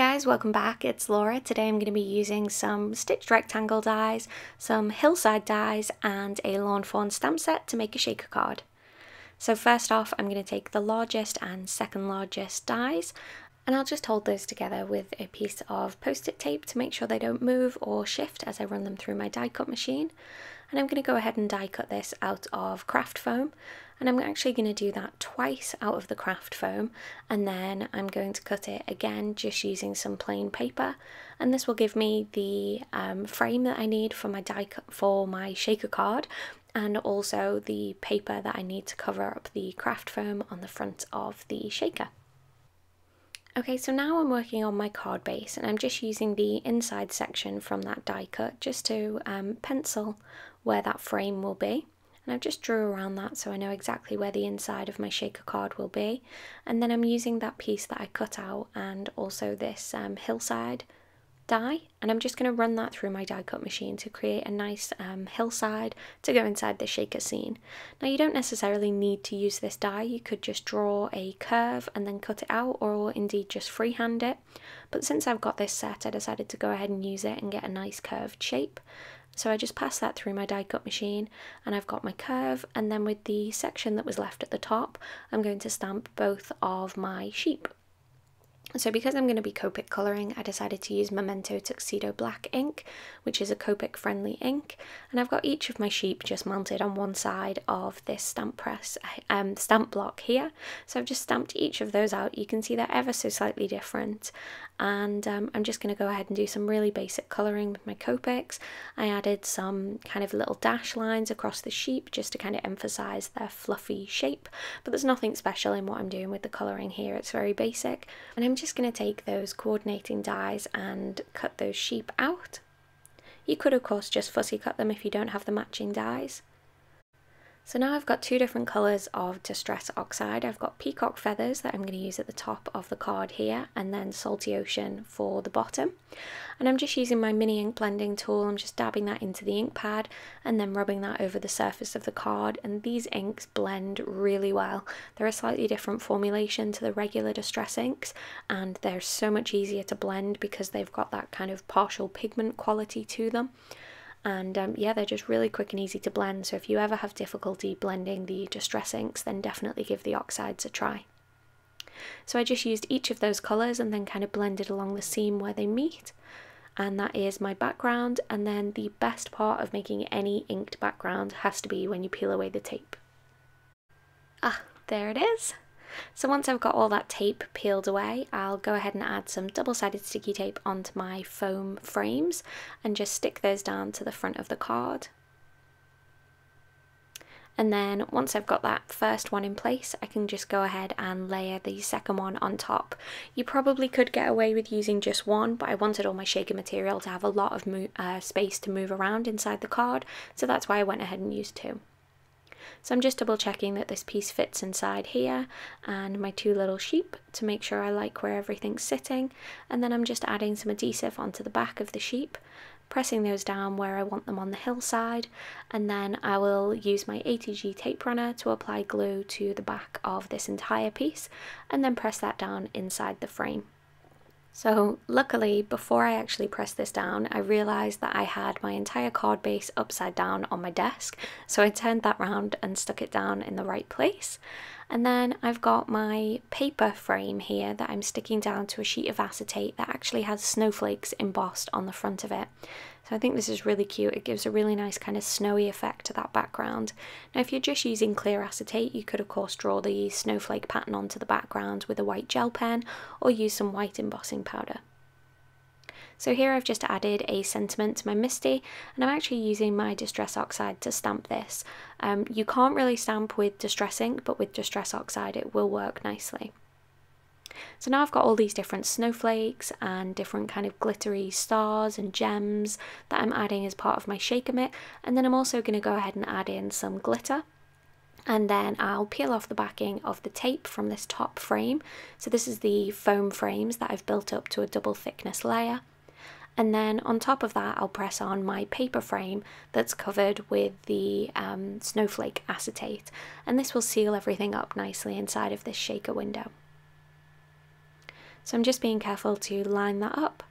guys, welcome back. It's Laura. Today I'm going to be using some stitched rectangle dies, some hillside dies and a Lawn Fawn stamp set to make a shaker card. So first off I'm going to take the largest and second largest dies and I'll just hold those together with a piece of post-it tape to make sure they don't move or shift as I run them through my die cut machine. And I'm going to go ahead and die cut this out of craft foam, and I'm actually going to do that twice out of the craft foam, and then I'm going to cut it again just using some plain paper, and this will give me the frame that I need for my die cut for my shaker card, and also the paper that I need to cover up the craft foam on the front of the shaker. Okay, so now I'm working on my card base and I'm just using the inside section from that die cut just to pencil where that frame will be. And I've just drew around that so I know exactly where the inside of my shaker card will be. And then I'm using that piece that I cut out and also this hillside die, and I'm just going to run that through my die cut machine to create a nice hillside to go inside the shaker scene. Now you don't necessarily need to use this die, you could just draw a curve and then cut it out, or indeed just freehand it, but since I've got this set I decided to go ahead and use it and get a nice curved shape. So I just pass that through my die cut machine and I've got my curve, and then with the section that was left at the top I'm going to stamp both of my sheep. So because I'm going to be Copic colouring, I decided to use Memento Tuxedo Black ink, which is a Copic friendly ink, and I've got each of my sheep just mounted on one side of this stamp press, stamp block here. So I've just stamped each of those out. You can see they're ever so slightly different, and I'm just going to go ahead and do some really basic colouring with my Copics. I added some kind of little dash lines across the sheep just to kind of emphasise their fluffy shape, but there's nothing special in what I'm doing with the colouring here, it's very basic. And I'm just going to take those coordinating dies and cut those sheep out. You could of course just fussy cut them if you don't have the matching dies. So now I've got two different colours of Distress Oxide. I've got Peacock Feathers that I'm going to use at the top of the card here, and then Salty Ocean for the bottom. And I'm just using my mini ink blending tool, I'm just dabbing that into the ink pad and then rubbing that over the surface of the card, and these inks blend really well. They're a slightly different formulation to the regular Distress inks, and they're so much easier to blend because they've got that kind of partial pigment quality to them. And yeah, they're just really quick and easy to blend, so if you ever have difficulty blending the Distress inks, then definitely give the Oxides a try. So I just used each of those colours and then kind of blended along the seam where they meet, and that is my background. And then the best part of making any inked background has to be when you peel away the tape. Ah, there it is! So once I've got all that tape peeled away, I'll go ahead and add some double-sided sticky tape onto my foam frames and just stick those down to the front of the card. And then once I've got that first one in place, I can just go ahead and layer the second one on top. You probably could get away with using just one, but I wanted all my shaker material to have a lot of space to move around inside the card, so that's why I went ahead and used two. So I'm just double checking that this piece fits inside here and my two little sheep to make sure I like where everything's sitting, and then I'm just adding some adhesive onto the back of the sheep, pressing those down where I want them on the hillside, and then I will use my ATG tape runner to apply glue to the back of this entire piece and then press that down inside the frame. So luckily, before I actually pressed this down, I realised that I had my entire card base upside down on my desk, so I turned that round and stuck it down in the right place. And then I've got my paper frame here that I'm sticking down to a sheet of acetate that actually has snowflakes embossed on the front of it. So I think this is really cute, it gives a really nice kind of snowy effect to that background. Now if you're just using clear acetate, you could of course draw the snowflake pattern onto the background with a white gel pen or use some white embossing powder. So here I've just added a sentiment to my Misty, and I'm actually using my Distress Oxide to stamp this. You can't really stamp with Distress ink, but with Distress Oxide it will work nicely. So now I've got all these different snowflakes and different kind of glittery stars and gems that I'm adding as part of my shaker mitt, and then I'm also going to go ahead and add in some glitter. And then I'll peel off the backing of the tape from this top frame. So this is the foam frames that I've built up to a double thickness layer. And then on top of that I'll press on my paper frame that's covered with the snowflake acetate, and this will seal everything up nicely inside of this shaker window. So I'm just being careful to line that up,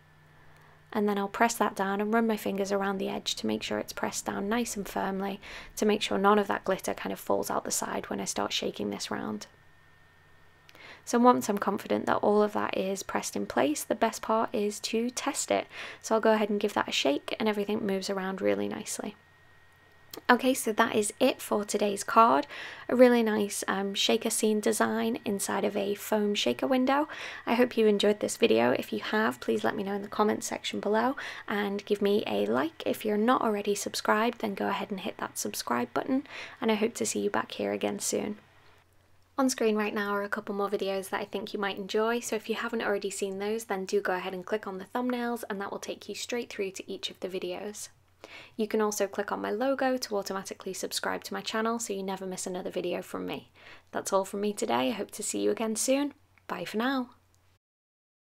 and then I'll press that down and run my fingers around the edge to make sure it's pressed down nice and firmly, to make sure none of that glitter kind of falls out the side when I start shaking this round. So once I'm confident that all of that is pressed in place, the best part is to test it. So I'll go ahead and give that a shake and everything moves around really nicely. Okay, so that is it for today's card. A really nice shaker scene design inside of a foam shaker window. I hope you enjoyed this video. If you have, please let me know in the comments section below and give me a like. If you're not already subscribed, then go ahead and hit that subscribe button, and I hope to see you back here again soon. On screen right now are a couple more videos that I think you might enjoy, so if you haven't already seen those, then do go ahead and click on the thumbnails and that will take you straight through to each of the videos. You can also click on my logo to automatically subscribe to my channel so you never miss another video from me. That's all from me today. I hope to see you again soon. Bye for now.